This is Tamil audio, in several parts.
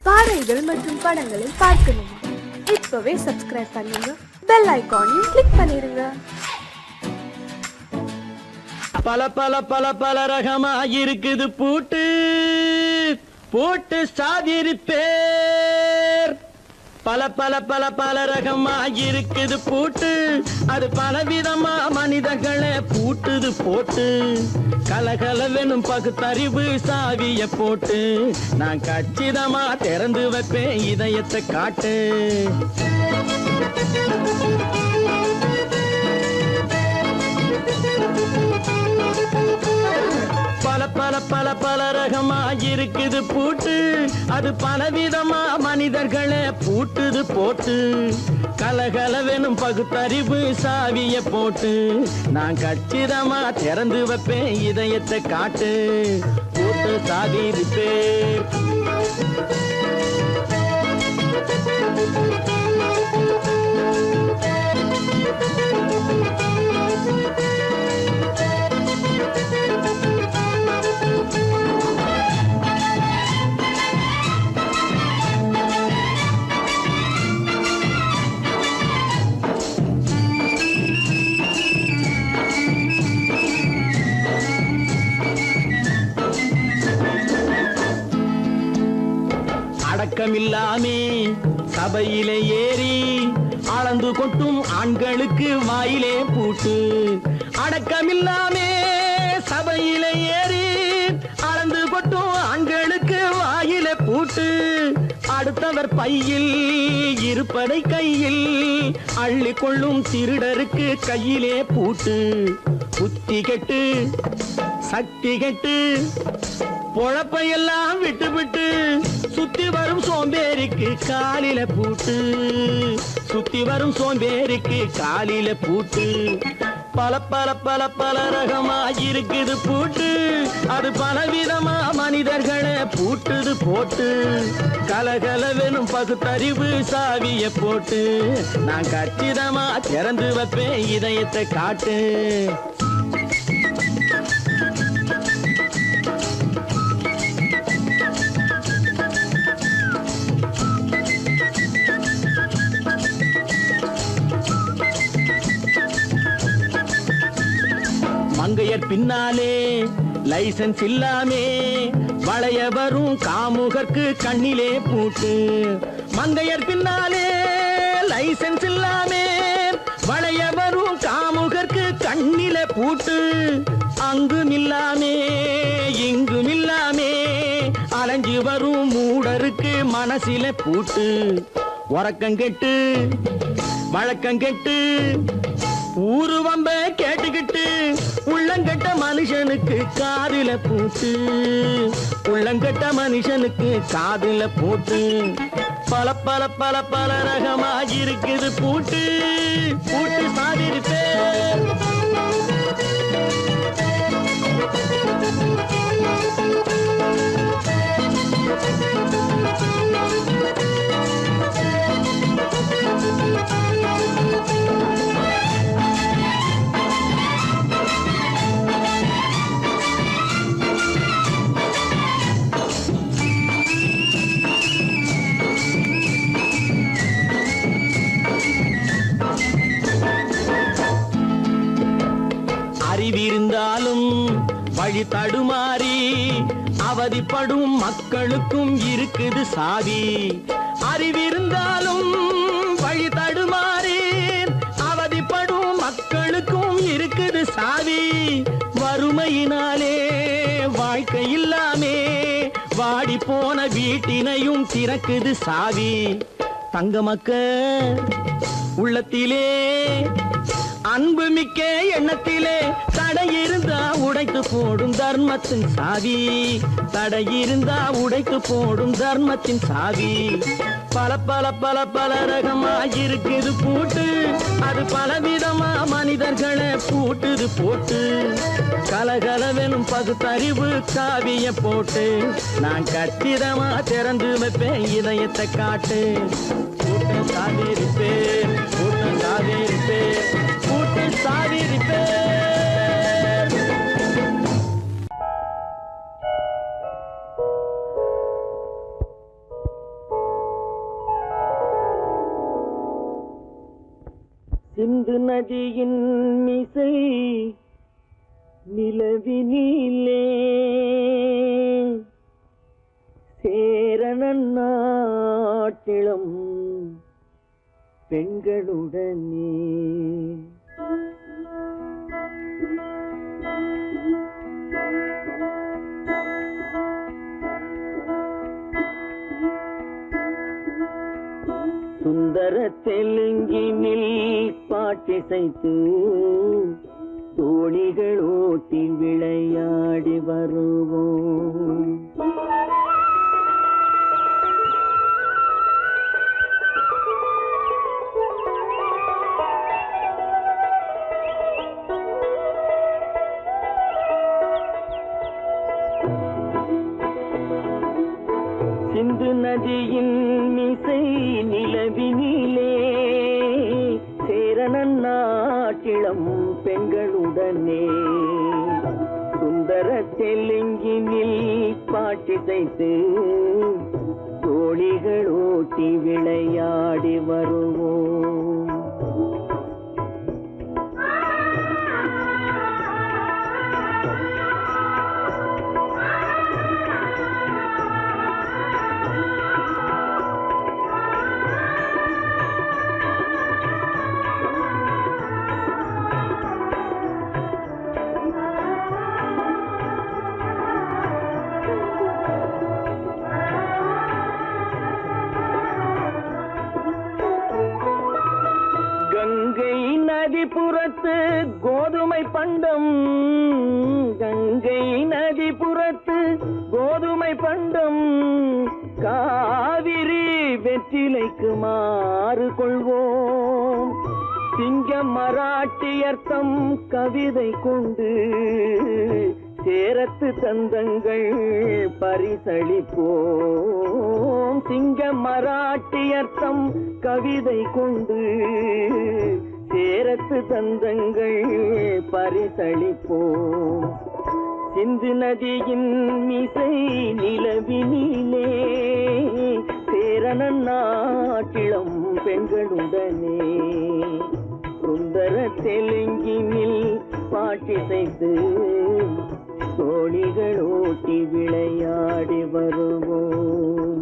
பாடல்கள் மற்றும் படங்களை பார்க்கணுமா? இப்பவே சப்ஸ்கிரைப் பண்ணுங்க, பெல் ஐகானையும் கிளிக் பண்ணிருங்க. பல பல பல பல ரகமா இருக்குது பூட்டு பூட்டு சாதிரி பேர். பல பல பல பல ரகமா இருக்குது பூட்டு, அது பலவிதமா மனிதர்களை பூட்டுது போட்டு. கலகலவெனும் பகுத்தறிவு சாவிய போட்டு, நான் கச்சிதமா திறந்து வைப்பேன் இதயத்தை காட்டு. பல பல பல பல ரகமா இருக்குது பூட்டு, அது பலவிதமா மனிதர்களை பூட்டுது போட்டு. கலகலவெனும் பகுத்தறிவு சாவிய போட்டு, நான் கச்சிதமா திறந்து வைப்பேன் இதயத்தை காட்டு. போட்டு சாதிருப்பேன். அடக்கமில்லாமே சபையிலே ஏறி அளந்து கொட்டும் ஆண்களுக்கு வாயிலே பூட்டு. அடக்கமில்லாமே சபையிலே ஏறி அளந்து கொட்டும் ஆண்களுக்கு வாயிலே பூட்டு. அடுத்தவர் பையில் இருப்பதை கையில் அள்ளி கொள்ளும் திருடருக்கு கையிலே பூட்டு. புத்தி கெட்டு சக்தி கெட்டு பொழப்பையெல்லாம் விட்டு விட்டு சுத்தி வரும் சோம்பேறிக்கு காலில பூட்டு. சுத்தி வரும் சோம்பேறிக்கு காலில பூட்டு. பல பல பல பல ரகமா இருக்குது பூட்டு, அது பலவிதமா மனிதர்களை பூட்டுது போட்டு. கலகலவெனும் பகுத்தறிவு சாவிய போட்டு, நான் கச்சிதமா திறந்து வைப்பேன் இதயத்தை காட்டு. மங்கையர் பின்னாலே லைசன்ஸ் இல்லாமே வளைய வரும் காமுகர்க்கு கண்ணிலே பூட்டு. மங்கையர் பின்னாலே லைசன்ஸ் இல்லாமே வளைய வரும் காமுகர்க்கு கண்ணிலே பூட்டு. அங்கும் இல்லாமே இங்கும் இல்லாமே அலைஞ்சு வரும் மூடருக்கு மனசிலே பூட்டு. உறக்கங்கெட்டு வழக்கங்கெட்டு ஊருவம்ப கேட்டுக்கிட்டு உள்ளங்கட்ட மனுஷனுக்கு காதில பூட்டு. உள்ளங்கட்ட மனுஷனுக்கு காதில பூட்டு. பல பல பல பல ரகமா இருக்குது பூட்டு பூட்டு சாதிருப்பேன். அறிவிருந்தாலும் வழி தடுமாறி அவதிப்படும் மக்களுக்கும் இருக்குது சாவி. அறிவிருந்தாலும் வழி தடுமாறி அவதிப்படும் மக்களுக்கும் இருக்குது சாவி. வறுமையினாலே வாழ்க்கை இல்லாமே வாடி போன வீட்டினையும் திறக்குது சாவி. தங்க மக்க உள்ளத்திலே அன்பு மிக்க எண்ணத்திலே தடை இருந்தா உடைத்து போடும் தர்மத்தின் சாவி. தடை இருந்தா உடைத்து போடும் தர்மத்தின் சாவி. பல பல பல பல ரகமா இருக்குது பூட்டு, அது பலவிதமா மனிதர்களை பூட்டுது போட்டு. கலகலவெனும் பகுத்தறிவு சாவிய போட்டு, நான் கச்சிதமா திறந்து வைப்பேன் இதயத்தை காட்டு. பூட்டு சாதிருப்பேன் பூட்டு சாதிருப்பேன் பூட்டு சாதிருப்பேன். சிந்து நதியின் மிசை நிலவினிலே சேரணன் நாட்டிளம் பெண்களுடனே சுந்தர தெலுங்கினில் பாட்டிசைத்து தோணிகள் ஓட்டி விளையாடி வருவோம். சிந்து நதியின் மிசை நிலவினிலே சேரணன் நாட்டிளம் பெண்களுடனே சுந்தர தெலுங்கினில் பாட்டிசைத்து தோழிகள் ஓட்டி விளையாடி வருவோம். கங்கை நதிபுறத்து கோதுமை பண்டம், கங்கை நதிபுறத்து கோதுமை பண்டம், காவிரி வெற்றிலைக்கு மாறு கொள்வோம். சிங்கம் மராட்டியர்த்தம் கவிதை கொண்டு சேரத்து தந்தங்கள் பரிசளிப்போம். சிங்கம் மராட்டியர்த்தம் கவிதை கொண்டு சேரத்து தந்தங்கள் பரிசளிப்போம். சிந்து நதியின் மிசை நிலவினிலே சேரணன் நாட்டிளம் பெண்களுடனே சுந்தர தெலுங்கினில் பாட்டிசைத்து தோழிகள் ஓட்டி விளையாடி வருவோம்.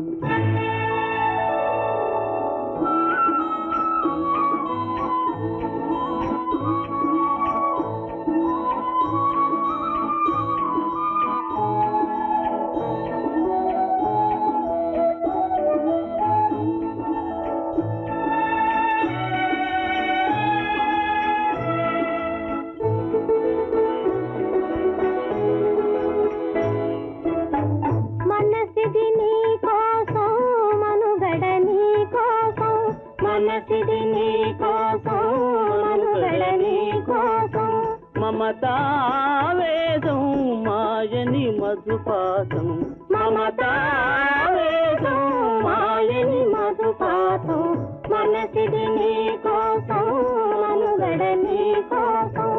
మమతావేదం మాయని మధుపాతం, మమతావేదం మాయని మధుపాతం, మనసిది నీ కోసం మనుగడ నీ కోసం.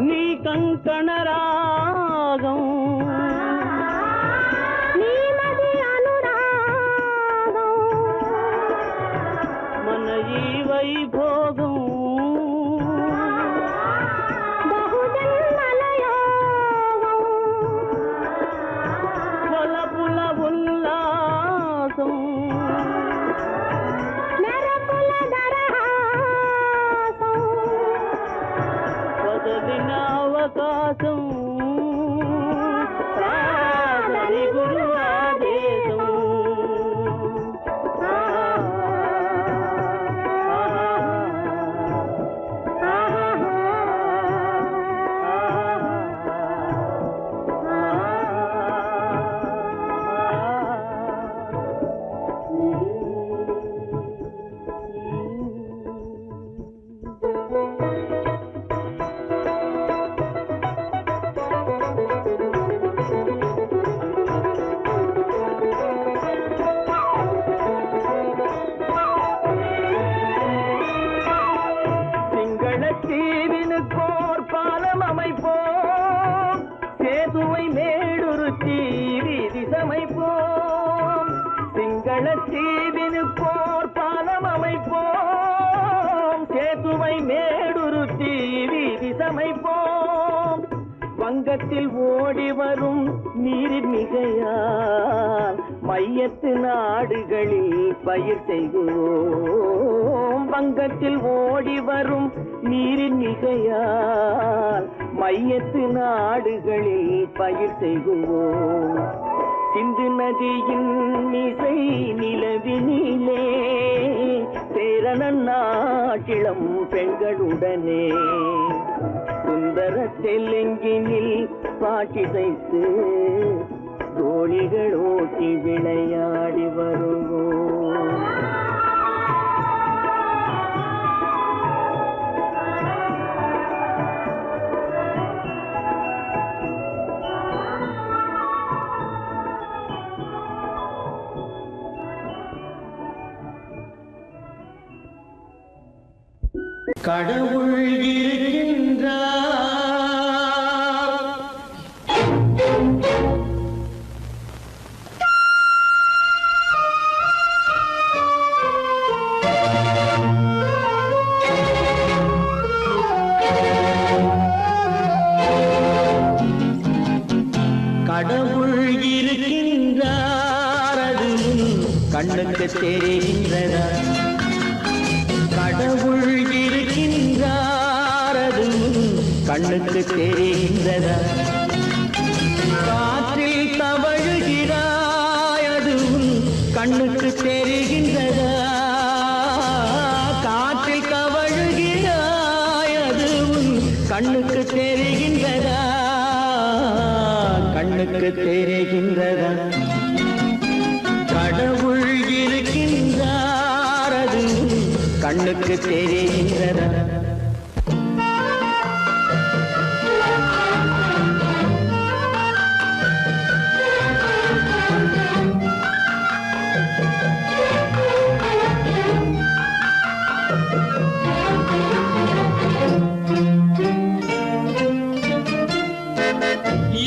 నీ కంకణ రాగం వైభోగం బహుజన్మలయోగం వలపుల ఉల్లాసం మెరపుల దరహాసం వదలిన అవకాశం సాగని గురు ఆదేశం. தீவினுக்கோர் பாலம் அமைப்போம், சேதுவை மேடுருத்தி வீதி சமைப்போம். வங்கத்தில் ஓடி வரும் நீரின் மிகையால் மையத்து நாடுகளில் பயிர் செய்கிறோம். வங்கத்தில் ஓடி வரும் நீரின் மிகையால் மையத்து நாடுகளில் பயிர் செய்கிறோம். சிந்து நதியின் இசை நிலவினிலே சேரணன் நாட்டிளம் பெண்களுடனே சுந்தர தெலுங்கினில் பாட்டிசைத்து தோழிகள் ஓட்டி விளையாடி வருவோம். கடவுள் இருக்கின்றார். கடவுள் இருக்கின்றார், அது கண்ணுக்கு தெரிகின்றதா? கடவுள் இருக்கின்றார், அது கண்ணுக்கு தெரிகின்றதா? காற்றில் தவழுகிறாய், அது கண்ணுக்கு தெரிகின்றதா? காற்றில் தவழுகிறாய், அது கண்ணுக்கு தெரிகின்றதா? கண்ணுக்கு தெரிகின்றதா? கடவுள் இருக்கின்றார், அது கண்ணுக்கு தெரிகின்றதா?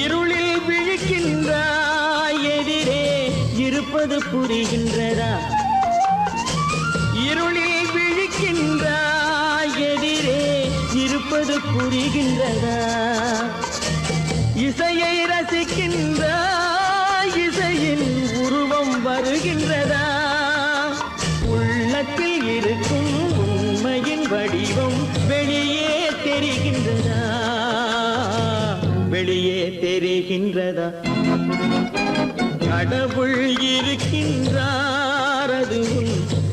இருளில் விழிக்கின்றாய், எதிரே இருப்பது புரிகின்றதா? இருளில் விழிக்கின்றாய், எதிரே இருப்பது புரிகின்றதா? இசையை ரசிக்கின்றாய், இசையின் உருவம் வருகின்றதா? உள்ளத்தில் இருக்கும் உண்மையின் வடிவம் வெளியே தெரிகின்றதா? வெளியே தெரிகின்றதா? கடவுள் இருக்கின்றார், அது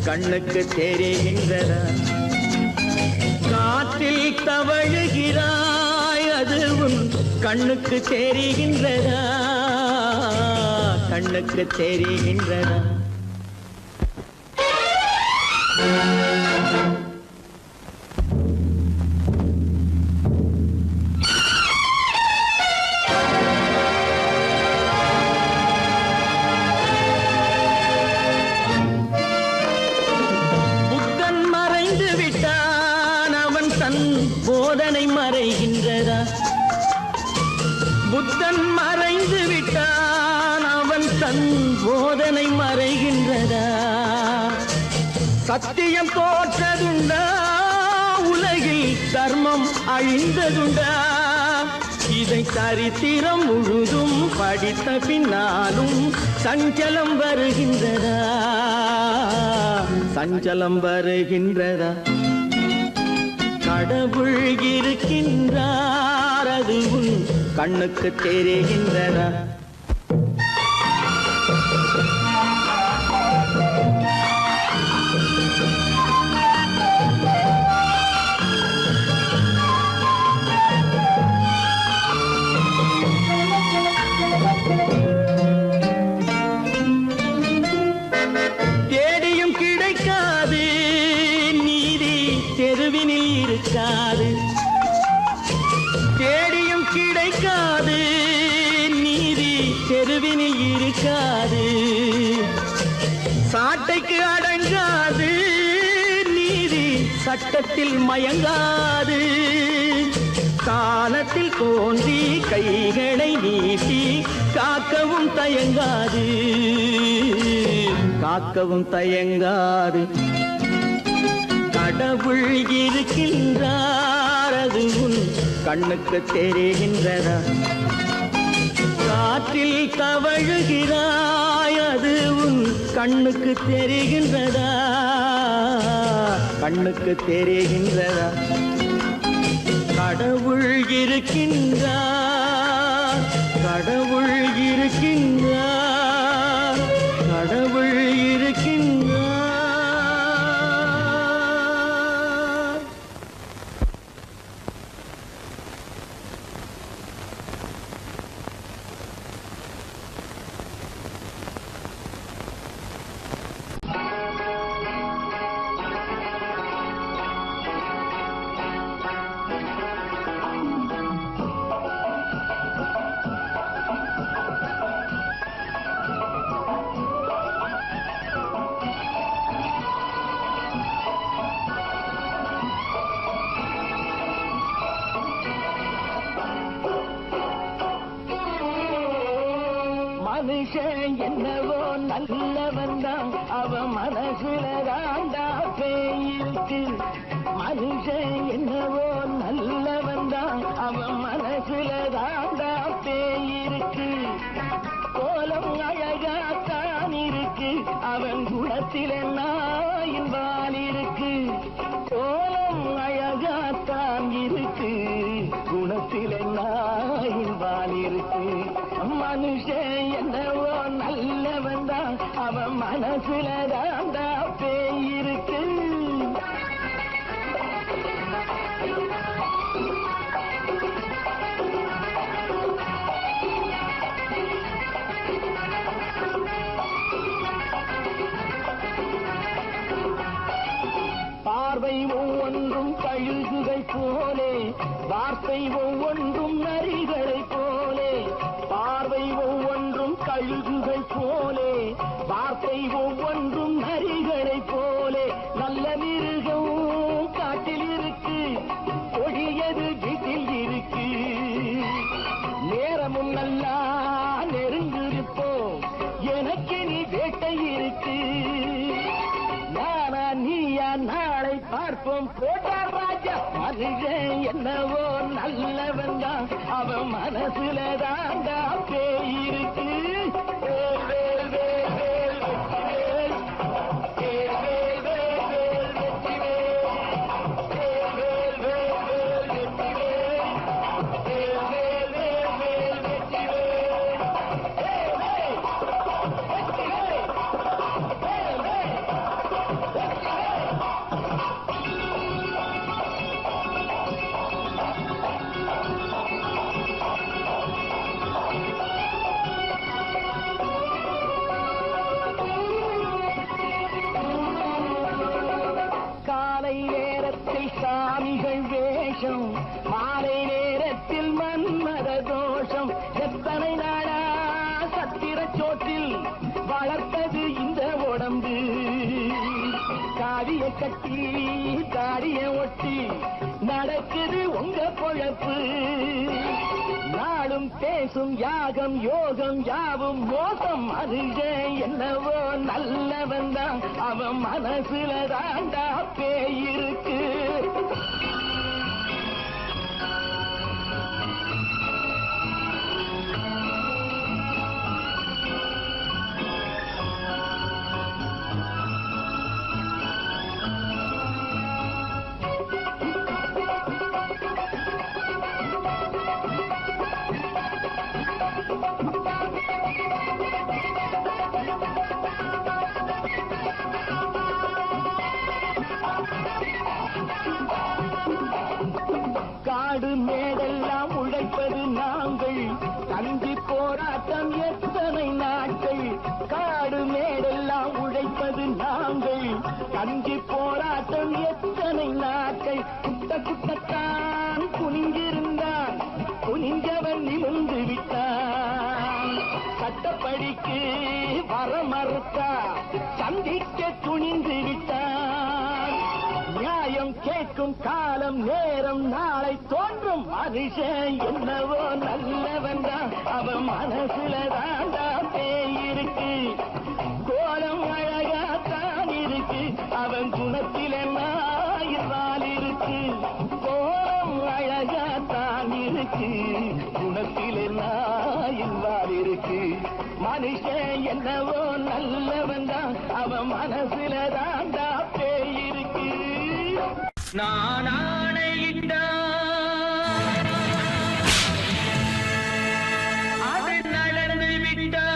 கண்ணுக்கு தெரிகின்றதா? காற்றில் தவழுகிறாய், அது கண்ணுக்கு தெரிகின்றதா? கண்ணுக்கு தெரிகின்றதா? போதனை மறைகின்றதா? புத்தன் மறைந்து விட்டான், அவன் தன் போதனை மறைகின்றதா? சத்தியம் தோற்றதுண்டா? உலகில் தர்மம் அழிந்ததுண்டா? இதை சரித்திரம் முழுதும் படித்த பின்னாலும் சஞ்சலம் வருகின்றதா? சஞ்சலம் வருகின்றதா? கடவுள் இருக்கின்றார், அது கண்ணுக்கு தெரிகின்றதா? தேடியும் கிடைக்காது நீதி தெருவினில் இருக்காது. தேடியும் கிடைக்காது நீதி தெருவினில் இருக்காது. சாட்டைக்கு அடங்காது நீதி சட்டத்தில் மயங்காது. காலத்தில் தோன்றி கைகளை நீட்டி காக்கவும் தயங்காது. காக்கவும் தயங்காது. கடவுள் இருக்கின்றார் அது உன் கண்ணுக்கு தெரிகின்றதா? காற்றில் தவழுகிறாய் அது உன் கண்ணுக்கு தெரிகின்றதா? கண்ணுக்கு தெரிகின்றதா? கடவுள் இருக்கின்றார், கடவுள் இருக்கின்றார், கடவுள் இருக்கின்றார். மனுஷன் என்னவோ நல்லவன் தான், அவன் மனசுல தாண்டா பேயிருக்கு. மனுஷன் என்னவோ நல்லவன் தான், அவன் மனசுல தாண்டா பேயிருக்கு. கோலம் அழகாத்தான் இருக்கு, அவன் குணத்தில நாயின் வால் இருக்கு. கோலம் அழகாத்தான் இருக்கு, குணத்தில நாயின் வால் இருக்கு. மனுஷன் என்னவோ நல்லவன் தான், அவன் மனசுல தாண்டா பேயிருக்கு. பார்வை ஒவ்வொன்றும் கழுகுகை போலே, வார்த்தை ஒவ்வொன்றும் நரிகளை போலே. பார்வை ஒவ்வொன்றும் கழுகுகை போலே, வார்த்தை ஒவ்வொன்றும் நரிகளை போலே. நல்ல மிருகம் காட்டில் இருக்கு, கொடியது வீட்டில் இருக்கு. நேரமும் நல்லா நெருங்கிருப்போம், எனக்கு நீ வேட்டை இருக்கு. நானா நீயா நாளை பார்ப்போம், போட்டார் ராஜா. மனுஷன் என்னவோ நல்லவன் தான், அவன் மனசுல தாண்டா பேயிருக்கு. சாமிகள் வேஷம், மாலை நேரத்தில் மன்மத தோஷம். எத்தனை நாளா சத்திர சோட்டில் வளர்த்தது இந்த உடம்பு. காவிய கட்டி தாடிய ஒட்டி நடக்குது உங்க பொழப்பு. நாளும் பேசும் யாகம் யோகம் யாவும் மோசம். மனுஷன் என்னவோ நல்லவன் தான், அவன் மனசுல தாண்டா பேயிருக்கு. காடு மேடெல்லாம் உழைப்பது நாங்கள், கஞ்சி போராட்டம் எத்தனை நாட்கள். காடு மேடெல்லாம் உழைப்பது நாங்கள், கஞ்சி போராட்டம் எத்தனை நாட்கள். குட்ட குட்டத்தான் குனிஞ்சிருந்தான், குனிஞ்சவன் நிமிர்ந்து விட்டான். சட்டப்படிக்கு வர மறுத்தா, சந்திக்க துணிந்து விட்டான். நியாயம் கேட்கும் காலம் நேரம் நாளை தோன்றும். மனுஷன் என்னவோ நல்லவன் தான், அவன் மனசுல தாண்டா பேயிருக்கு. கோலம் அழகாத்தான் இருக்கு, அவன் குணத்தில நாய் இருக்கு, குணத்திலே நாயின் வால் இருக்கு. மனுஷன் என்னவோ நல்லவன் தான், அவன் மனசுல தாண்டா பேய் இருக்கு. நான் ஆணையிட்டா அது நடந்து விட்டா,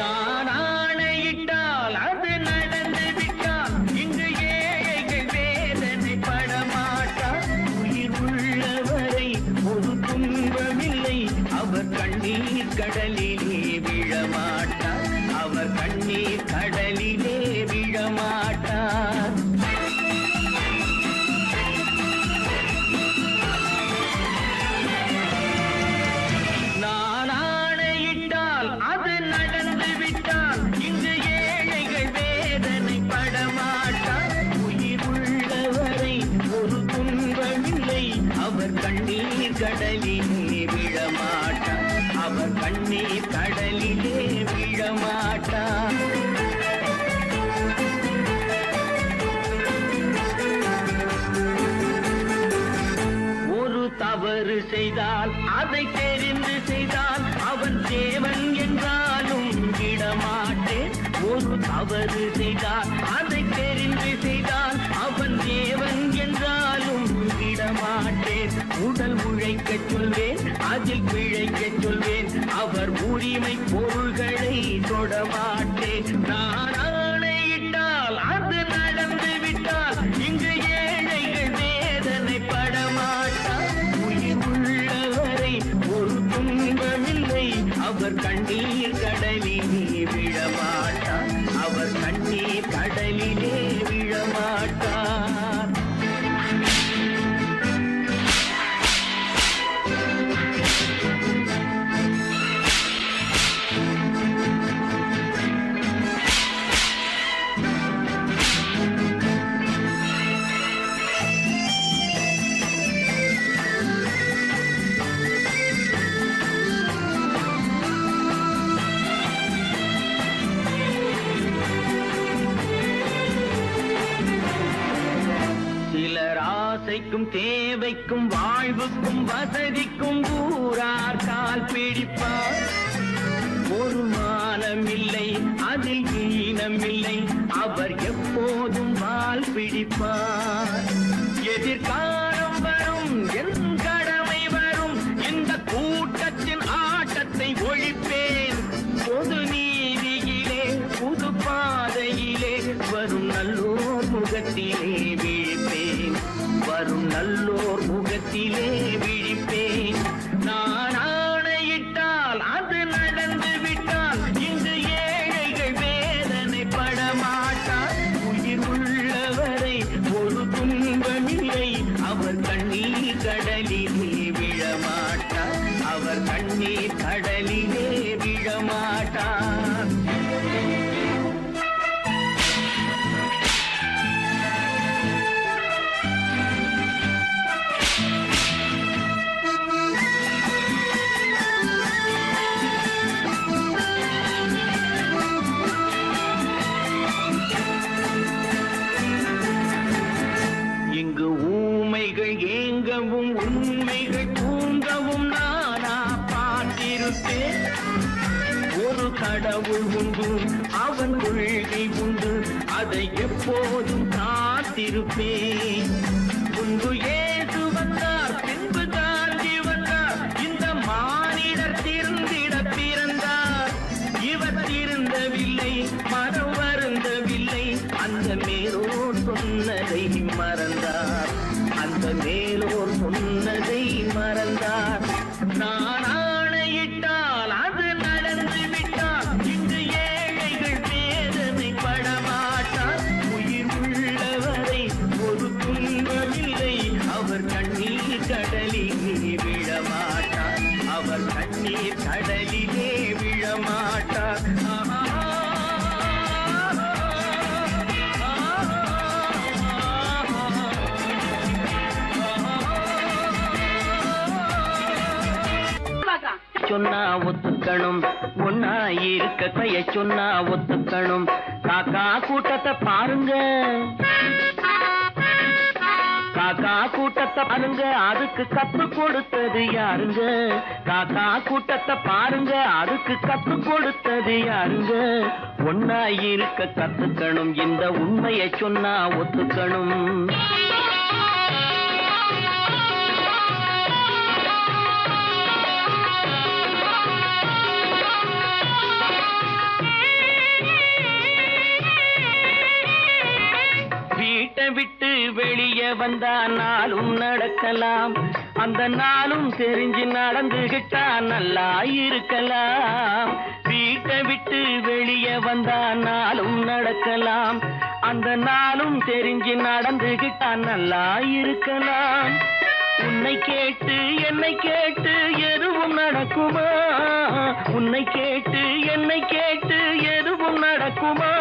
நான் ஆணையிட்டால் அது நடந்து விட்டால், இங்கு ஏழைகள் வேதனை படமாட்டார். உயிர் உள்ளவரை ஒரு துன்பமில்லை, அவர் கண்ணீர் கடலிலே விழமாட்டார், அவர் கண்ணீர் கடலிலே விழமாட்டார். நான் ஆணையிட்டால் அது நடந்து விட்டால், இங்கு ஏழைகள் வேதனை படமாட்டார். உயிர் உள்ளவரை ஒரு துன்பமில்லை, அவர் கண்ணீர் கடலிலே விழமாட்டார், அவர் கண்ணீர் கடலிலே விழமாட்டார். ஒரு தவறு செய்தால் அதை தெரிந்து செய்தால், அவன் தேவன் என்றாலும் விடமாட்டேன். ஒரு தவறு செய்தால் அதை தெரிந்து செய்தால், அவன் தேவன் என்றாலும் விடமாட்டேன். உடல் உழைக்கச் சொல்வேன், அதில் பிழைக்கச் சொல்வேன், அவர் உரிமை பொருள்களை தொடமாட்டேன். நான் ஆணையிட்டால் அது நடந்து விட்டால், இங்கு ஏழைகள் வேதனை படமாட்டார். உயிர் உள்ளவரை ஒரு துன்பமில்லை, அவர் கண்ணீர் கடலிலே விழமாட்டார், அவர் கண்ணீர் கடலிலே விழமாட்டார். சிலர் ஆசைக்கும் தேவைக்கும் வாழ்வுக்கும் வசதிக்கும் ஊரார் கால் பிடிப்பார். ஒரு மானமில்லை, அதில் ஈனமில்லை, அவர் எப்போதும் வால் பிடிப்பார். எதிர்காலம் வரும், என் கடமை வரும், இந்த கூட்டத்தின் ஆட்டத்தை ஒழிப்பேன். பொது நீதியிலே புது பாதையிலே வரும் நல்லோர் முகத்திலே விழிப்பேன், வரும் நல்லோர் முகத்திலே விழிப்பேன். நான் ஆணையிட்டால் அது நடந்து விட்டால், இங்கு ஏழைகள் வேதனை படமாட்டார். உயிர் உள்ளவரை ஒரு துன்பமில்லை, அவர் கண்ணீர் கடலிலே விழமாட்டார், அவர் கண்ணீர் கடலிலே விழமாட்டார். இங்கு ஊமைகள் ஏங்கவும் உண்மைகள் தூங்கவும் நானா பார்த்திருப்பேன். ஒரு கடவுள் உண்டு, அவன் கொள்கை உண்டு, அதை எப்போதும் காத்திருப்பேன். முன்பு ஏசு வந்தார், பின்பு காந்தி வந்தார், இந்த மானிடர் திருந்திட பிறந்தார். இவர் திருந்தவில்லை, மனம் வருந்தவில்லை, அந்த மேலோர் சொன்னதை மறந்தார், அந்த மேலோர் சொன்னதை மறந்தார். நான் ஆணையிட்டால் அது நடந்து விட்டால், இங்கு ஏழைகள் வேதனை படமாட்டார். உயிர் உள்ளவரை ஒரு துன்பமில்லை, அவர் கண்ணீர் கடலிலே விழமாட்டார், அவர் கண்ணீர் கடலிலே விழமாட்டார். சொன்னா ஒத்துக்கணும், ஒன்னா இருக்க கைய சொன்னா கூட்டத்தை பாருங்க, அதுக்கு கத்து கொடுத்தது யாருங்க? காக்கா கூட்டத்தை பாருங்க, அதுக்கு கத்து கொடுத்தது யாருங்க? ஒன்னா இருக்க கத்துக்கணும், இந்த உண்மையை சொன்னா ஒத்துக்கணும். வீட்டை விட்டு வெளியே வந்தா நாளும் நடக்கலாம், அந்த நாளும் தெரிஞ்சு நடந்துகிட்டா நல்லா இருக்கலாம். வீட்டை விட்டு வெளியே வந்தா நாளும் நடக்கலாம், அந்த நாளும் தெரிஞ்சு நடந்துகிட்டா நல்லா இருக்கலாம். உன்னை கேட்டு என்னை கேட்டு எதுவும் நடக்குமா? உன்னை கேட்டு என்னை கேட்டு எதுவும் நடக்குமா?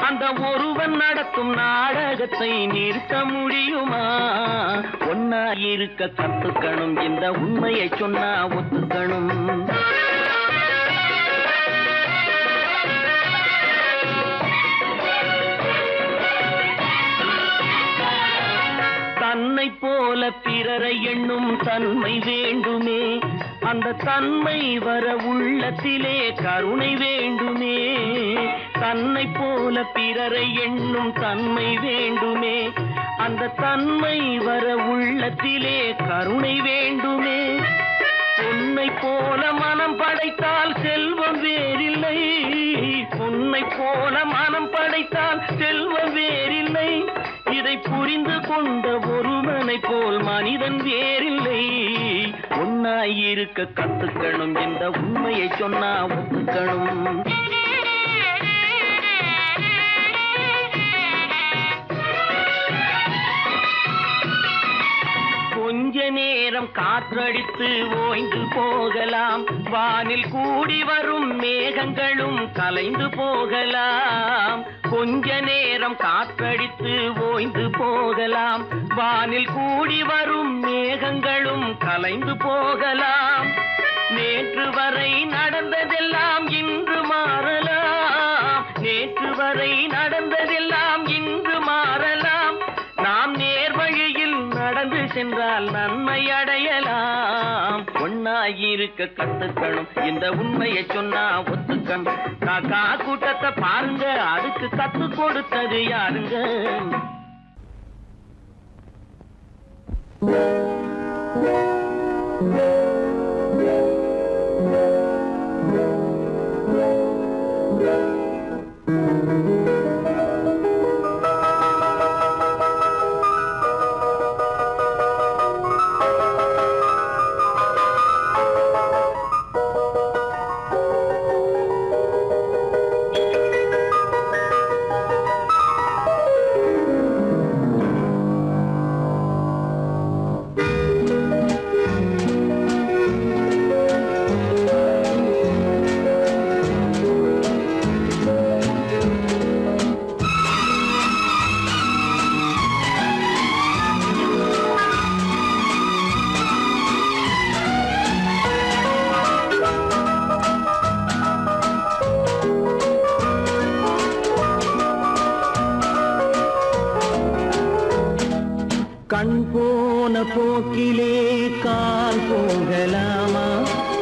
அந்த ஒருவன் நடத்தும் நாடகத்தை நிறுத்த முடியுமா? ஒன்னா இருக்க கத்துக்கணும், இந்த உண்மையை சொன்னா ஒத்துக்கணும். தன்னை போல பிறரை எண்ணும் தன்மை வேண்டுமே, அந்த தன்மை வர உள்ளத்திலே கருணை வேண்டுமே. தன்னை போல பிறரை எண்ணும் தன்மை வேண்டுமே, அந்த தன்மை வர உள்ளத்திலே கருணை வேண்டுமே. பொன்னை போல மனம் படைத்தால் செல்வம் வேறில்லை, பொன்னை போல மனம் படைத்தால் செல்வம் வேறில்லை. இதை புரிந்து கொண்ட ஒருவனை போல் மனிதன் வேறில்லை. ஒன்னாயிருக்க கத்துக்கணும், இந்த உண்மையை சொன்னா ஒத்துக்கணும். கொஞ்ச நேரம் காற்றடித்து ஓய்ந்து போகலாம், வானில் கூடி வரும் மேகங்களும் கலைந்து போகலாம். கொஞ்ச நேரம் காற்றடித்து ஓய்ந்து போகலாம், வானில் கூடி வரும் மேகங்களும் கலைந்து போகலாம். நேற்று வரை நடந்ததெல்லாம் இன்று மாறலாம், நேற்று வரை நடந்ததெல்லாம் இன்று மாறலாம். நாம் நேர்வழியில் நடந்து சென்றால் நன்மை அடையலாம். ஒன்னாயிருக்க கத்துக்கணும், இந்த உண்மையை சொன்னா ஒத்துக்கணும். காக்கா கூட்டத்தை பாருங்க, அதுக்கு கத்து கொடுத்தது யாருங்க? கண் போன போக்கிலே கால் போகலாமா?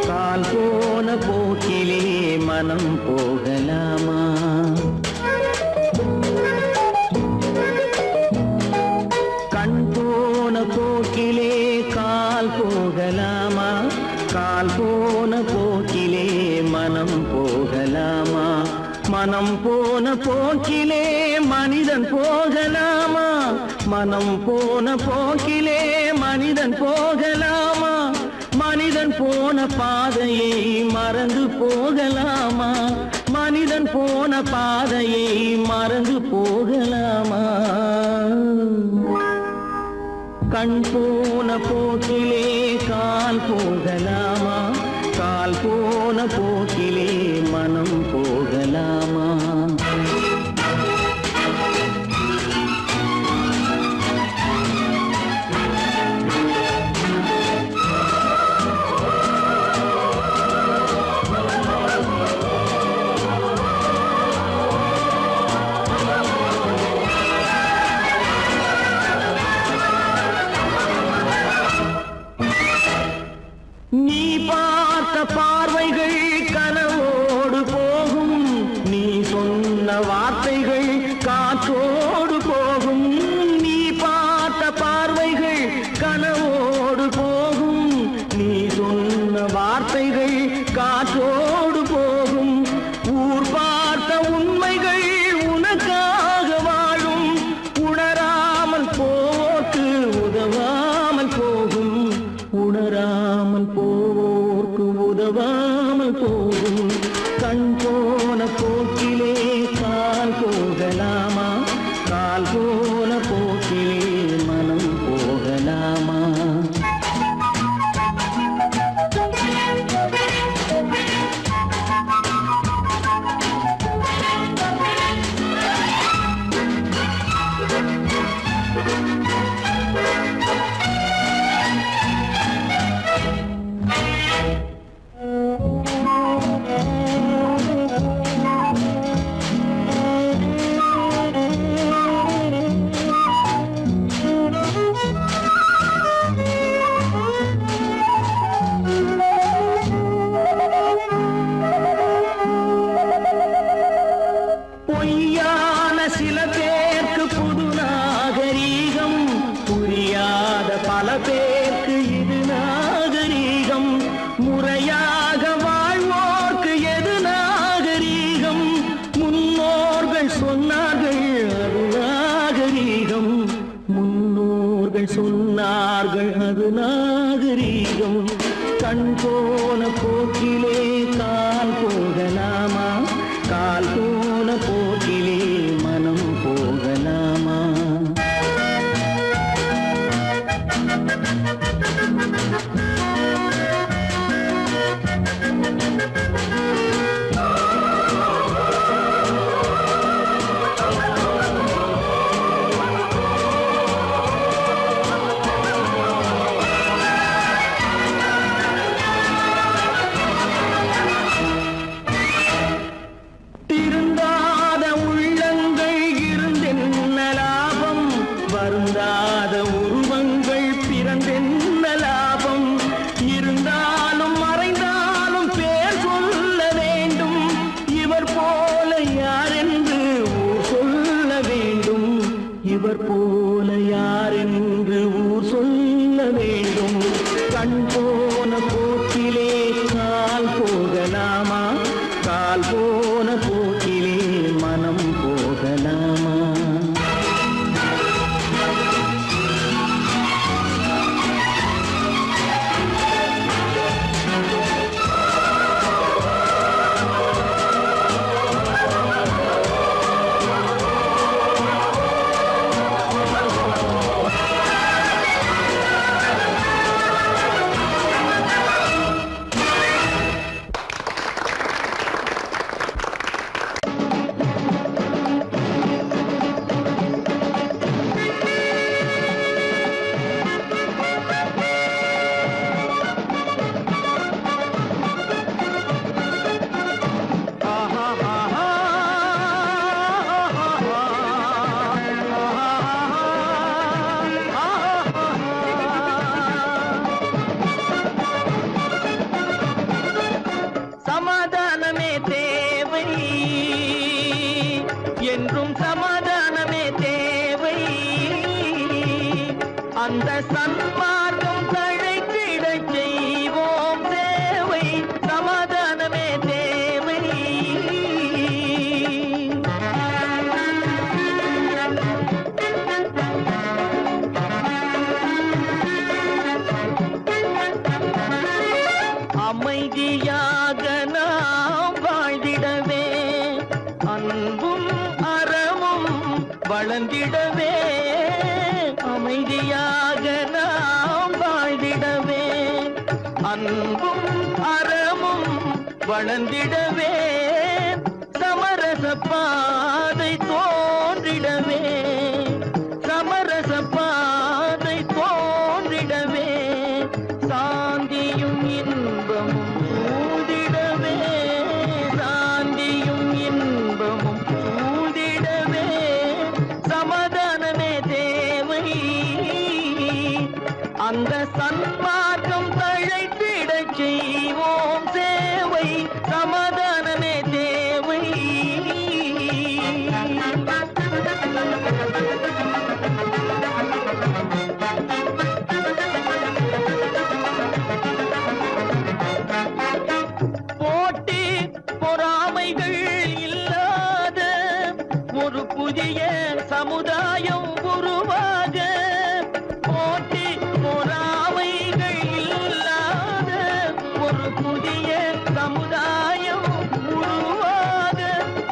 கால் போன போக்கிலே மனம் போகலாமா? கண் போன போக்கிலே கால் போகலாமா? கால் போன போக்கிலே மனம் போகலாமா? மனம் போன போக்கிலே மனிதன் போகலாமா? மனம் போன போக்கிலே மனிதன் போகலாமா? மனிதன் போன பாதையை மறந்து போகலாமா? மனிதன் போன பாதையை மறந்து போகலாமா? கண் போன போக்கிலே கால் போகலாமா? கால் போன போக்கிலே மனம் போகலாமா? பேருக்கு இது நாகரீகம், முறையாக வாழ்வோர்க்கு எது நாகரீகம்? முன்னோர்கள் சொன்னார்கள் அது நாகரீகம், முன்னோர்கள் சொன்னார்கள் அது நாகரீகம். கண் போன போக்கிலே கால் போகலாமா, கால் போன போக்கிலே மனம் போகலாமா? திருந்தாத உள்ளங்கள் இருந்தென்ன லாபம், வருந்தாத உருவங்கள் பிறந்தென்ன லாபம்? இருந்தாலும் மறைந்தாலும் பேர் சொல்ல வேண்டும், இவர் போல யாரென்று ஊர் சொல்ல வேண்டும், இவர் போல யாரென்று ஊர் சொல்ல வேண்டும். கண் போன போக்கிலே கால் போகலாமா, கால் போன போக்கிலே மனம் போகலாமா? சமாதானமே தேவை என்றும் சமாதானமே தேவை, அந்த சன்மார்க்கம் தழைத்திடச் செய்வோம் தேவை, சமாதானமே தேவை. அமைதியாக நாம் வாழ்ந்திடவே, அன்பும் அறமும் வளர்ந்திடவே, அமைதியாக நாம் வாழ்ந்திடவே, அன்பும் அறமும் வளர்ந்திடவே, சமரச பாதை தோன்றிடவே, சமரச பாதை தோன்றிடவே, சாந்தியும் இன்பமும் சூழ்ந்திடவே, சாந்தியும் இன்பமும் சூழ்ந்திடவே, சமாதானமே தேவை, அந்த சன்மார்க்கம் தழைத்திடச் செய்வோம் சேவை, சமாதானமே தேவை. போட்டி பொறாமைகள் இல்லாத ஒரு புதிய சமுதாயம் உருவாக, போட்டி பொறாமைகள் இல்லாத ஒரு புதிய சமுதாயம் உருவாக,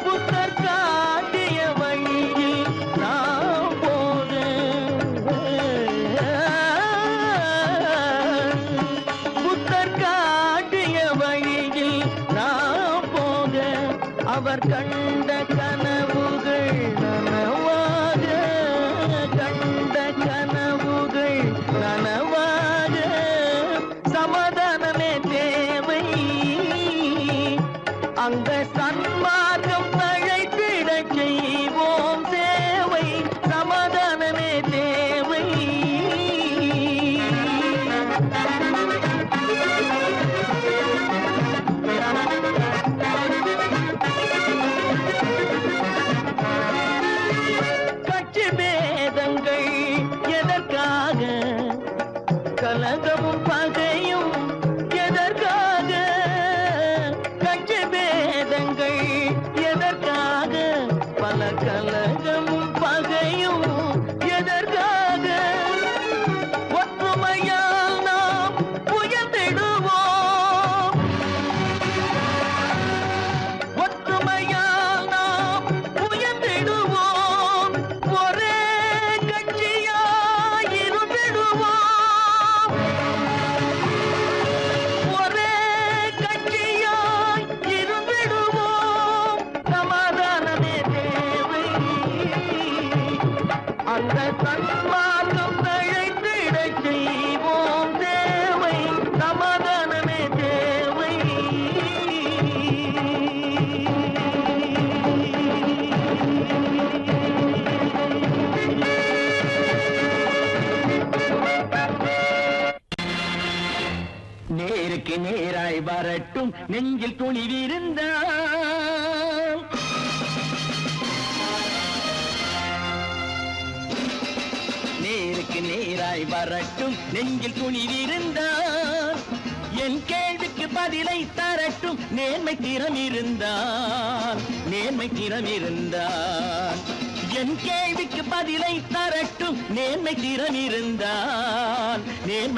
புத்தர் காட்டிய வழியில் நாம் போக, புத்தர் காட்டிய வழியில் நாம் போக, அவர் கண்ட கனவுகள் நனவாக, கண்ட கனவுகள் நனவாக, சமாதானமே தேவை, அந்த சன்மார்க்கம் தழைத்திடச் செய்வோம் சேவை, சமாதானமே தேவை. நேருக்கு நேராய் வரட்டும் நெஞ்சில் துணிவிருந்தால் நேருக்கு நேராய் வரட்டும் நெஞ்சில் துணிவிருந்தால் என் கேள்விக்கு பதிலை தரட்டும் நேர்மை திறம் இருந்தால் என் கேள்விக்கு பதிலை தரட்டும் நேர்மை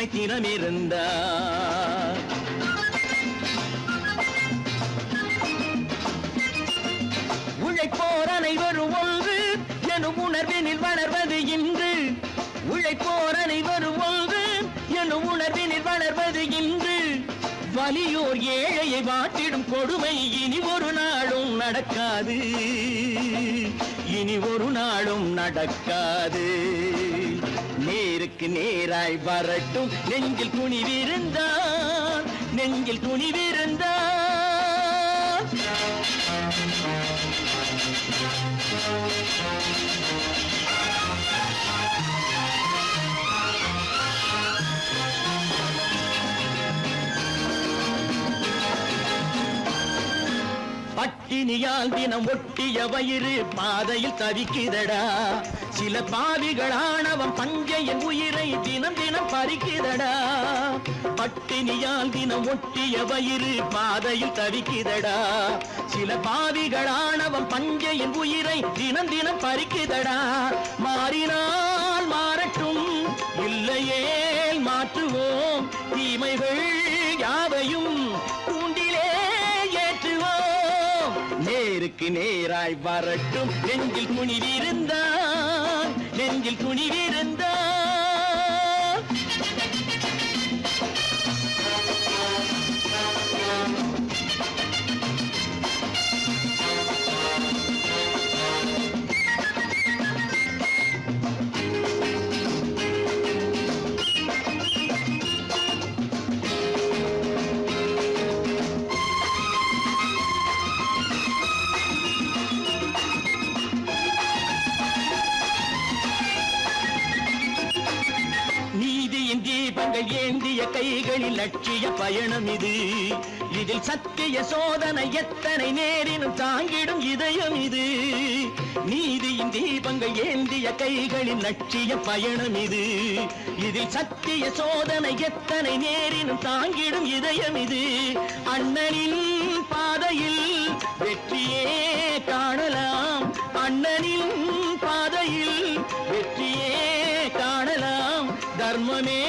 திறம் இருந்தால் உழைப்போர் அனைவரும் ஒன்று எனும் உணர்வினில் வளர்வது இன்று உழைப்போர் அனைவரும் ஒன்று எனும் உணர்வினில் வளர்வது இன்று வலியோர் ஏழையை வாட்டிடும் கொடுமை இனி ஒரு நாளும் நடக்காது நேருக்கு நேராய் வரட்டும் நெஞ்சில் துணிவிருந்தால் பட்டினியால் தினம் ஒட்டிய வயிறு பாதையில் தவிக்குதடா சில பாவிகளானவன் பஞ்சையின் உயிரை தினம் தினம் பறிக்குதடா பட்டினியால் தினம் ஒட்டிய வயிறு பாதையில் தவிக்குதடா சில பாவிகளானவன் பஞ்சையின் உயிரை தினம் தினம் பறிக்குதடா மாறினால் மாறட்டும் இல்லையே மாற்றுவோம் தீமைகள் யாவையும் கூண்டிலே ஏற்றுவோம் நேருக்கு நேராய் வரட்டும் நெஞ்சில் துணிவிருந்தால் நீதியின் தீபங்கள் ஏந்திய கைகளில் லட்சிய பயணம் இது இதில் சத்திய சோதனை எத்தனை நேரினும் தாங்கிடும் இதயம் இது நீதியின் தீபங்கள் ஏந்திய கைகளில் லட்சிய பயணம் இது இதில் சத்திய சோதனை எத்தனை நேரினும் தாங்கிடும் இதயம் இது அண்ணனின் பாதையில் வெற்றியே காணலாம் அண்ணனின் பாதையில் வெற்றியே காணலாம் தர்மமே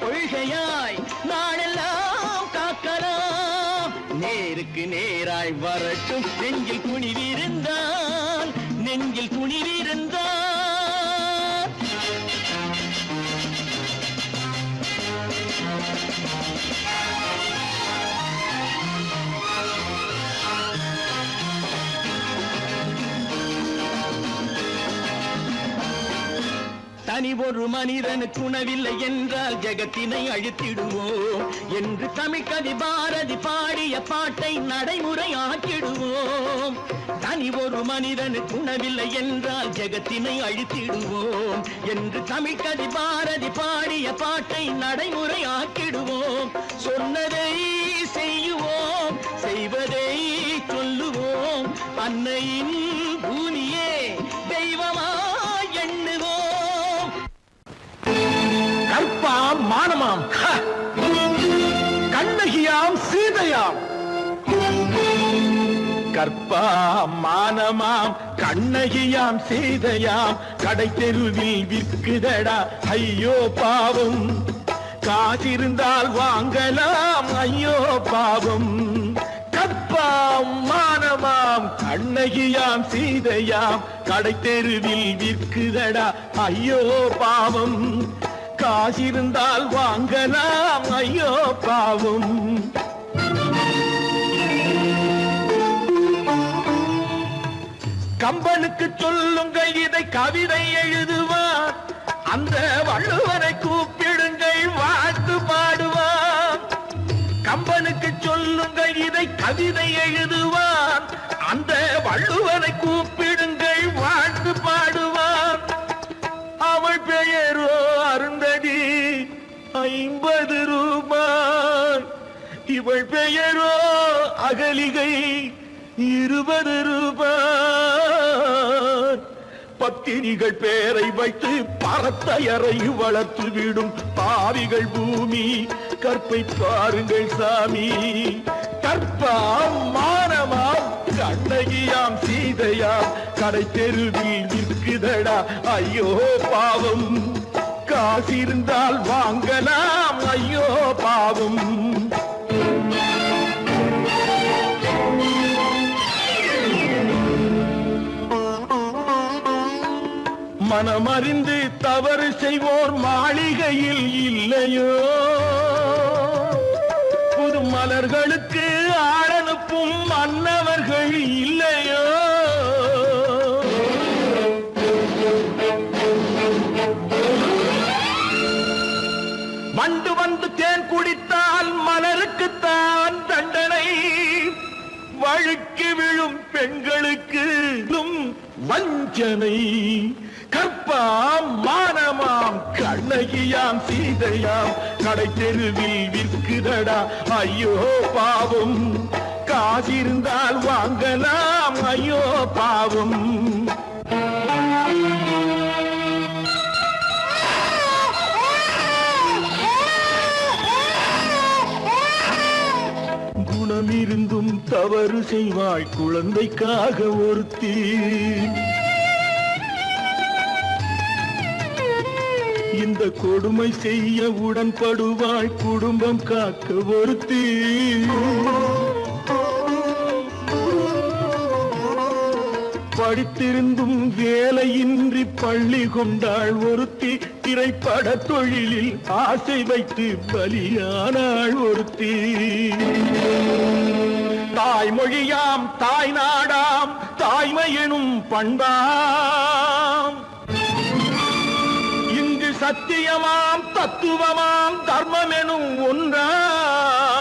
கொள்கையாய் நாடெல்லாம் காக்கலாம் நேருக்கு நேராய் வரட்டும் நெஞ்சில் துணிவிருந்தால் தனி ஒரு மனிதனுக்கு உணவில்லை என்றால் ஜெகத்தினை அழித்திடுவோம் என்று தமிழ் கவி பாரதி பாடிய பாட்டை நடைமுறை ஆக்கிடுவோம் தனி ஒரு மனிதனுக்கு உணவில்லை என்றால் ஜெகத்தினை அழித்திடுவோம் என்று தமிழ் கவி பாரதி பாடிய பாட்டை நடைமுறை ஆக்கிடுவோம் சொன்னதை செய்யுவோம் செய்வதை சொல்லுவோம் அன்னையின் பூமியே தெய்வமா எண்ணுவோம் கற்பாம் மானமாம் கண்ணகியாம் சீதையாம் கற்பாம் மானமாம் கண்ணகியாம் சீதையாம் கடை தெருவில் விற்குதடா ஐயோ பாவம் காசிருந்தால் வாங்கலாம் ஐயோ பாவம் கற்பாம் மானமாம் கண்ணகியாம் சீதையாம் கடை தெருவில் விற்குதடா ஐயோ பாவம் காசிருந்தால் வாங்கலாம் ஐயோ பாவம் கம்பனுக்கு சொல்லுங்கள் இதை கவிதை எழுதுவார் அந்த வள்ளுவரை கூப்பிடுங்கள் வாழ்த்து பாடுவார் கம்பனுக்கு சொல்லுங்கள் இதை கவிதை எழுதுவார் அந்த வள்ளுவரை கூப்பிடுங்கள் வாழ்த்து பாடுவார் அவள் பெயரோ அருந்ததி 50 ரூபாய் இவள் பெயரோ அகலிகை 20 ரூபாய். பத்தினிகள் பேரை வைத்து பரத்தையறை வளர்த்து விடும் பாவிகள் பூமி. கற்பை பாருங்கள் சாமி, கற்பாம் மானமாம் கண்ணகியாம் சீதையாம் கடை தெருவில் நிற்குதடா ஐயோ பாவம். காசிருந்தால் வாங்கலாம் ஐயோ பாவம். மனமறிந்து தவறு செய்வோர் மாளிகையில் இல்லையோ, புது மலர்களுக்கு ஆளனுப்பும் மன்னவர்கள் இல்லையோ. வண்டு வந்து தேன் குடித்தால் மலருக்குத்தான் தண்டனை. வழுக்கி விழும் பெண்களுக்கு வஞ்சனை. கற்பாம் மானமாம் கண்ணகியாம் சீதையாம் கடை தெருவில் விற்குதடா ஐயோ பாவம். காசிருந்தால் வாங்கலாம் ஐயோ பாவம். குணமிருந்தும் தவறு செய்வாய் குழந்தைக்காக ஒருத்தி. இந்த கொடுமை செய்ய உடன்படுவாய் குடும்பம் காக்க ஒருத்தி. படித்திருந்தும் வேலையின்றி பள்ளி கொண்டாள் ஒருத்தி. திரைப்பட தொழிலில் ஆசை வைத்து பலியானாள் ஒருத்தி. தாய்மொழியாம் தாய் நாடாம் தாய்மை எனும் பண்பாம். இங்கு சத்தியமாம் தத்துவமாம் தர்மம் எனும் ஒன்றாம்.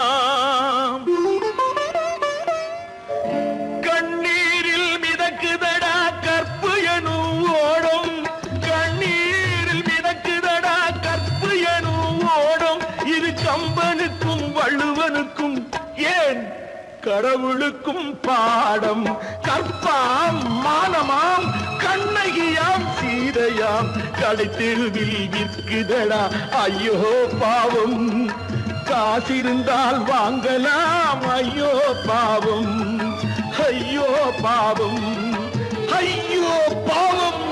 கண்ணீரில் மிதக்குதடா கற்பு எனும் ஓடும். கண்ணீரில் மிதக்குதடா கற்பு எனும் ஓடும். இது கம்பனுக்கும் வள்ளுவனுக்கும் ஏன் கடவுளுக்கும் பாடம். கற்பாம் மானமாம் கண்ணகியாம் சீதையாம் கடை தெருவில் விற்குதடா ஐயோ பாவம். காசிருந்தால் வாங்கலாம் ஐயோ பாவம். ஐயோ பாவம், ஐயோ பாவம்.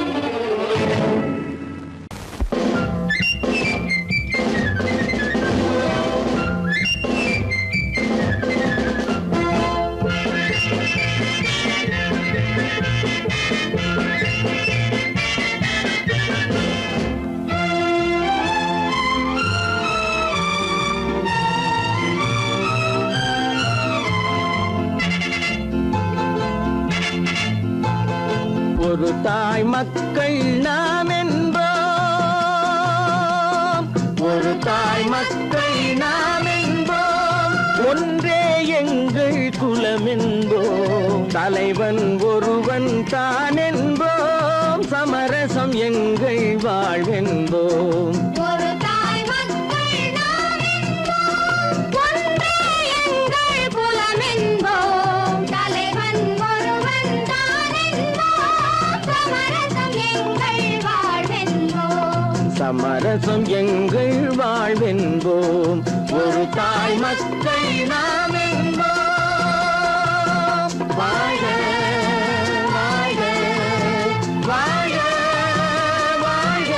ஒரு தாய் மக்கள் நாம் என்போம். ஒரு தாய் மக்கள் நாம் என்போம். ஒன்றே எங்கள் குலம் என்போம். தலைவன் ஒருவன் தான் என்போம். சமரசம் எங்கள் வாழ்வென்போம். ஒரு தாய் மக்கள் நாம் என்போம். ஒன்றே எங்கள் குலம் என்போம். தலைவன் ஒருவன் தான் என்போம். சமரசம் எங்கள் வாழ்வென்போம். சமரசம் எங்கள் வாழ்வென்போம். ஒரு தாய் மக்கள் நாம் என்போம். வாழ்க வாழ்க வாழ்க வாழ்க.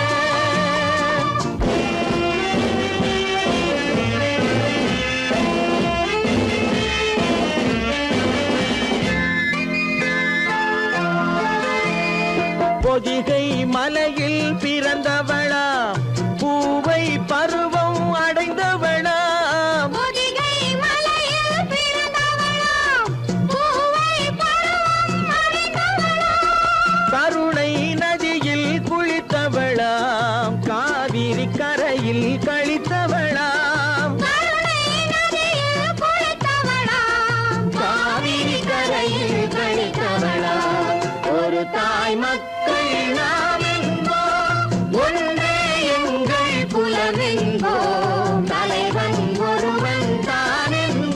பொதிகை மலையில் பிறந்தவளா, பூவை பருவம் அடைந்தவளா. பொதிகை மலையில் பிறந்தவளாம். பூவை பருவம் அடைந்தவளாம். கருணை நதியில் குளித்தவளாம். காவிரி கரையில் கழித்தவளாம். கருணை நதியில் குளித்தவளாம். காவிரி கரையில் கழித்தவளாம். ஒரு தாய் மக்கள் நாம் என்போம். ஒன்றே எங்கள் குலம் என்போம். தலைவன் ஒருவன் தான் என்போம்.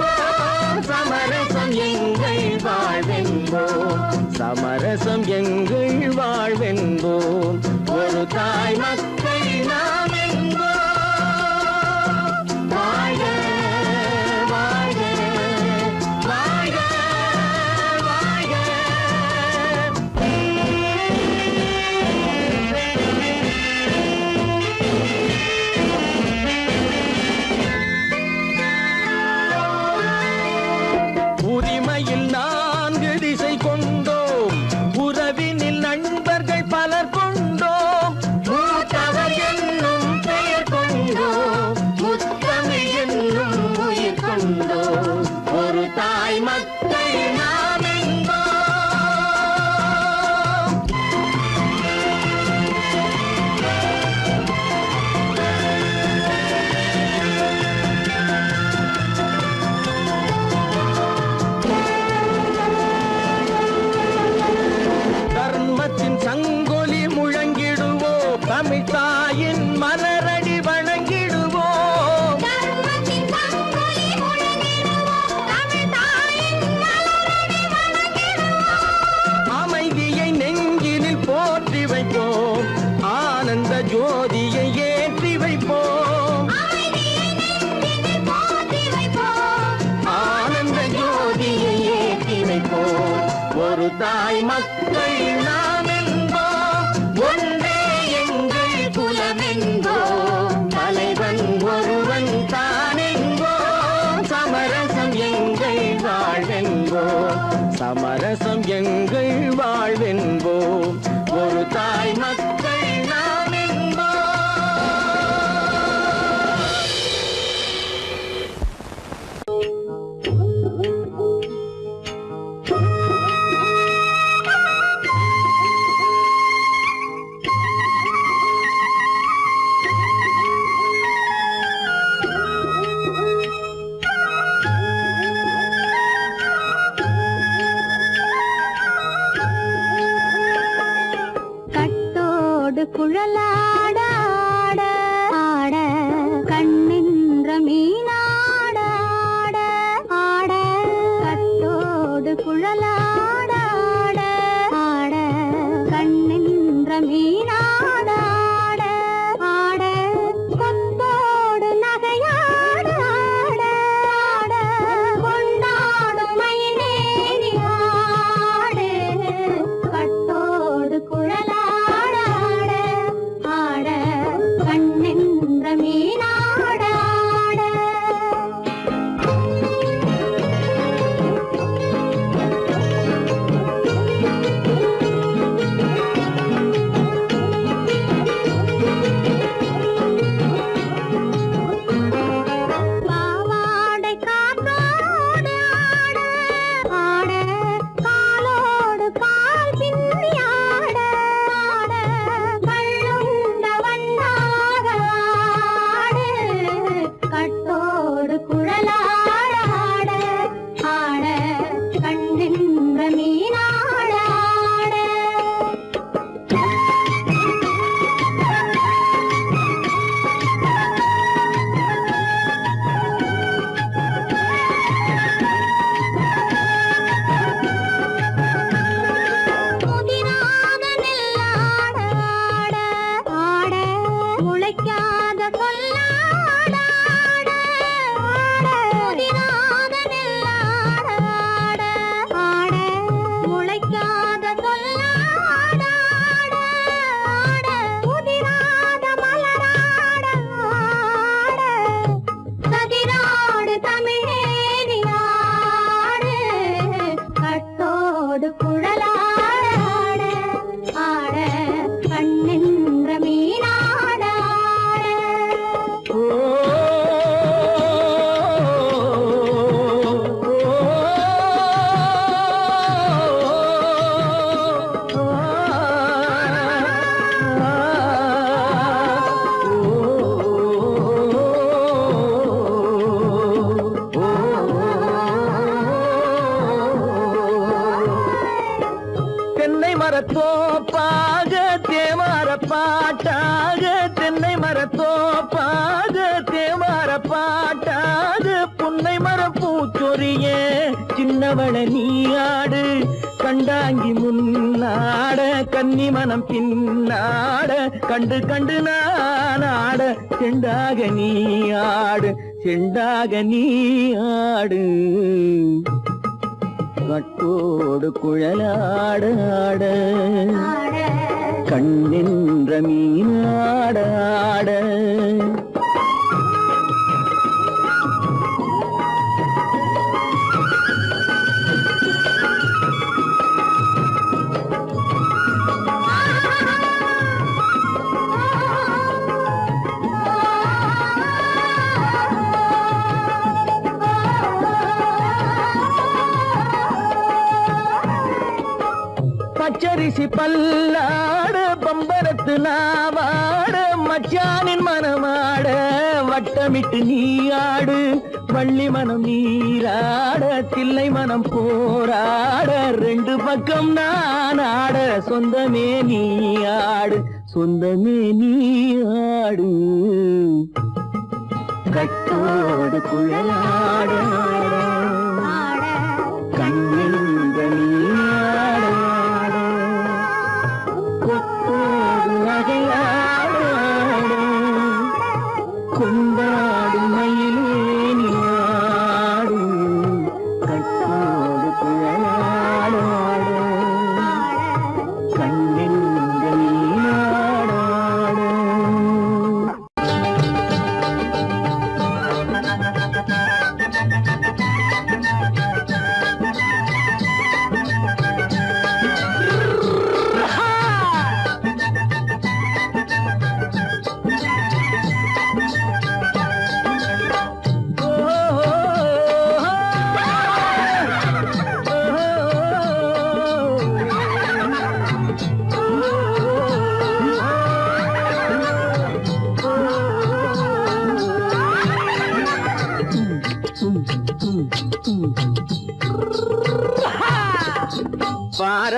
எங்கள் வாழ்வென்போம் ஒரு தாய் மக்கள் நாம் என்போம். கட்டோடு குழலாட ஆட ஆட கண்ணின்ற மீனாட ஆட ஆட கட்டோடு குழலாட ஆட ஆட கண்ணின்ற மீனாட ஆட ஆட கொத்தோடு நகையாட ஆட ஆட கொண்டாடும் மயிலேறி ஆடு கட்டோடு குழலாட ஆட ஆட கண்ணின்ற மீனாட ஆட பாவாடை காத்தோடு ஆட ஆட காலோடு கால் பின்னி ஆட ஆட கள்ளுண்ட வண்ணாக ஆடு கட்டோடு குழலாட ஆட ஆட கண்ணின்ற மீனாட ஆட முதிராத நெல்லாட ஆட ஆட முளைக்காத கொல்லாட ஆட ஆட முதிராத நெல்லாட ஆட ஆட முளைக்காத கொல்லாட ஆட ஆட முதிராத மலராட ஆட கதிராடு தமிழேறி ஆடு கட்டோடு குழலாட ஆட ஆட கண்ணின்ற மீனாட ஆட ஓ, தென்னை மரத்தோப்பாக தேமார பாட்டாக தென்னை மரத்தோப்பாக தேமார பாட்டாக புன்னை மரம் பூச்சொரிய சின்னவள நீயாடு கண்டாங்கி முன்னாட கன்னி மனம் பின்னாட கண்டு கண்டு நானாட செண்டாக நீயாடு செண்டாக நீயாடு கட்டோடு குழலாட ஆட ஆட கண்ணின்ற மீனாட ஆட பச்சரிசி பல்லாட பம்பரத்து நாவாட மச்சானின் மனமாட வட்டமிட்டு நீயாடு வள்ளி மனம் நீராட தில்லை மனம் போராட ரெண்டு பக்கம் நான் ஆட சொந்தமே நீயாடு சொந்தமே நீயாடு கட்டோடு குழலாட ஆட கண்ணின்ற நீயாட கொத்தோடு நகையாட கொண்டாடு மயிலே நீயாடு கட்டோடு குழலாட கண்ணின்ற நீயாட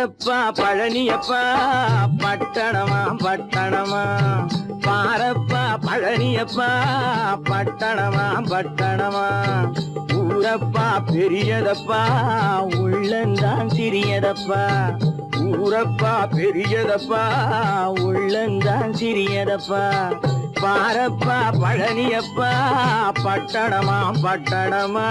பாரப்பா பழனியப்பா பட்டணமா பட்டணமா பாரப்பா பழனியப்பா பட்டணமா பட்டணமா ஊரப்பா பெரியதப்பா உள்ளந்தான் சிறியதப்பா ஊரப்பா பெரியதப்பா உள்ளந்தான் சிறியதப்பா பாரப்பா பழனியப்பா பட்டணமா பட்டணமா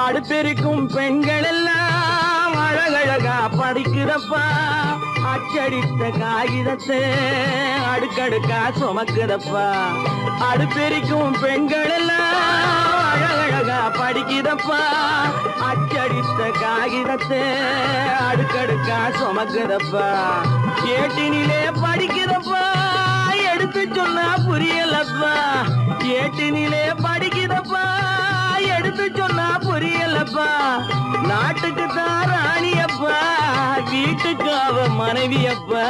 அடுத்திருக்கும் பெண்கள் எல்லாம் அழகழகா படிக்குதப்பா அச்சடித்த காகிதத்தை அடுக்கடுக்கா சுமக்குதப்பா அடுப்பெரிக்கும் பெண்கள் எல்லாம் அழகழகா படிக்குதப்பா அச்சடித்த காகிதத்தை அடுக்கடுக்கா சுமக்குதப்பா ஏட்டினிலே படிக்குதப்பா எடுத்து சொன்னா புரியலப்பா ஏட்டினிலே படிக்குதப்பா எடுத்து சொன்னா புரியலப்பா நாட்டுக்கு தான் ராணியப்பா வீட்டுக்கு அவ மனைவியப்பா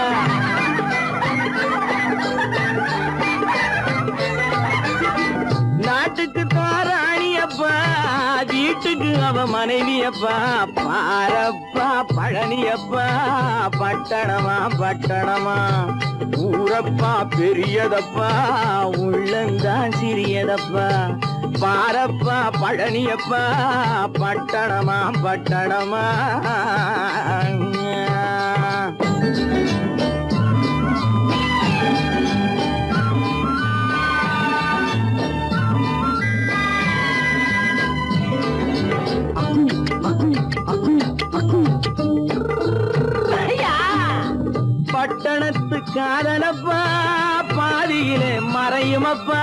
நாட்டுக்கு தான் ராணியப்பா வீட்டுக்கு அவ மனைவியப்பா பாரப்பா பழனியப்பா பட்டணமா பட்டணமா ஊரப்பா பெரியதப்பா உள்ளந்தான் சிறியதப்பா பாரப்பா பழனியப்பா பட்டணமா பட்டணமா பட்டணத்து காதலப்பா பாதியிலே மறையுமப்பா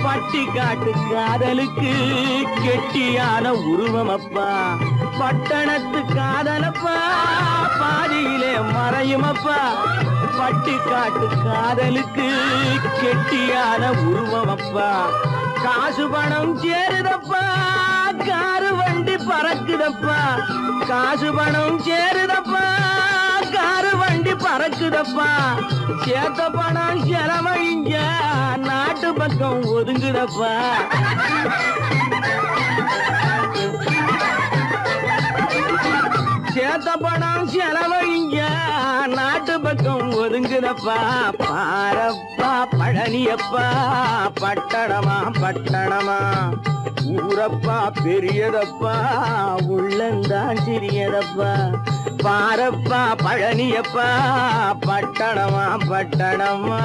பட்டி காட்டு காதலுக்கு கெட்டியான உருவமப்பா பட்டணத்து காதலப்பா பாதியிலே மறையுமப்பா பட்டி காட்டு காதலுக்கு கெட்டியான உருவமப்பா காசு பணம் சேருதப்பா காரு வண்டி பறக்குதப்பா காசு பணம் சேருதப்பா காரு வண்டி பறக்குதப்பா சேத்த பணம் செலவழிங்க நாட்டு பக்கம் ஒதுங்குதப்பா சேத்த பணம் செலவழிங்க நாட்டு பக்கம் ஒதுங்குதப்பா பாரப்பா பழனியப்பா பட்டணமா பட்டணமா ஊரப்பா பெரியதப்பா உள்ளந்தான் சிறியதப்பா பாரப்பா பழனியப்பா பட்டணமா பட்டணமா